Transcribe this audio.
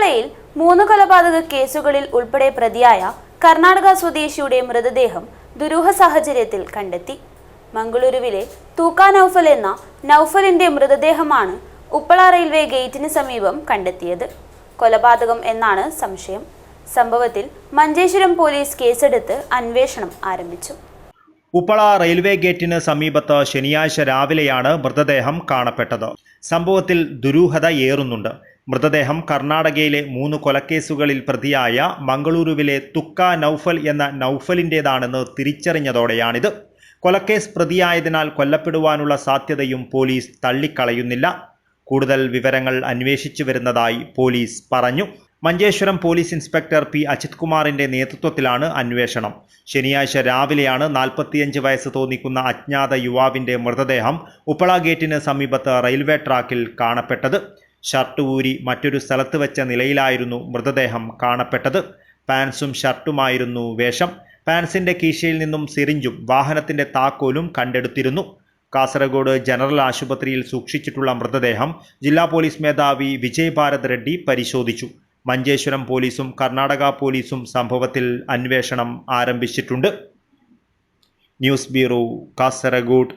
ഉപ്പളയിൽ 3 കൊലപാതക കേസുകളിൽ ഉൾപ്പെടെ പ്രതിയായ കർണാടക സ്വദേശിയുടെ മൃതദേഹം ദുരൂഹ സാഹചര്യത്തിൽ കണ്ടെത്തി. മംഗളൂരുവിലെ തൂക്ക നൌഫൽ എന്ന നൌഫലിന്റെ മൃതദേഹമാണ് ഉപ്പള റെയിൽവേ ഗേറ്റിന് സമീപം കണ്ടെത്തിയത്. കൊലപാതകം എന്നാണ് സംശയം. സംഭവത്തിൽ മഞ്ചേശ്വരം പോലീസ് കേസെടുത്ത് അന്വേഷണം ആരംഭിച്ചു. ഉപ്പള റെയിൽവേ ഗേറ്റിന് സമീപത്ത് ശനിയാഴ്ച രാവിലെയാണ് മൃതദേഹം കാണപ്പെട്ടത്. സംഭവത്തിൽ ദുരൂഹത ഏറുന്നുണ്ട്. മൃതദേഹം കർണാടകയിലെ 3 കൊലക്കേസുകളിൽ പ്രതിയായ മംഗളൂരുവിലെ തുക്ക നൌഫൽ എന്ന നൌഫലിൻ്റെതാണെന്ന് തിരിച്ചറിഞ്ഞതോടെയാണിത്. കൊലക്കേസ് പ്രതിയായതിനാൽ കൊല്ലപ്പെടുവാനുള്ള സാധ്യതയും പോലീസ് തള്ളിക്കളയുന്നില്ല. കൂടുതൽ വിവരങ്ങൾ അന്വേഷിച്ചു വരുന്നതായി പോലീസ് പറഞ്ഞു. Manjeshwaram police inspector P Ajith കുമാറിന്റെ നേതൃത്വത്തിലാണ് അന്വേഷണം. ശനിയാഴ്ച രാവിലെയാണ് 45 വയസ്സ് തോന്നിക്കുന്ന അജ്ഞാത യുവാവിന്റെ മൃതദേഹം ഉപ്പള ഗേറ്റിന് സമീപത്ത് റെയിൽവേ ട്രാക്കിൽ കാണപ്പെട്ടത്. ഷർട്ട് ഊരി മറ്റൊരു സ്ഥലത്ത് വെച്ച നിലയിലായിരുന്നു മൃതദേഹം കാണപ്പെട്ടത്. പാൻസും ഷർട്ടുമായിരുന്നു വേഷം. പാൻസിന്റെ കീശയിൽ നിന്നും സിറിഞ്ചും വാഹനത്തിന്റെ താക്കോലും കണ്ടെടുത്തിരുന്നു. കാസർഗോഡ് ജനറൽ ആശുപത്രിയിൽ സൂക്ഷിച്ചിട്ടുള്ള മൃതദേഹം ജില്ലാ പോലീസ് മേധാവി വിജയ് ഭാരത് റെഡ്ഡി പരിശോധിച്ചു. മഞ്ചേശ്വരം പോലീസും കർണാടക പോലീസും സംഭവത്തിൽ അന്വേഷണം ആരംഭിച്ചിട്ടുണ്ട്. News bureau, Kasaragod.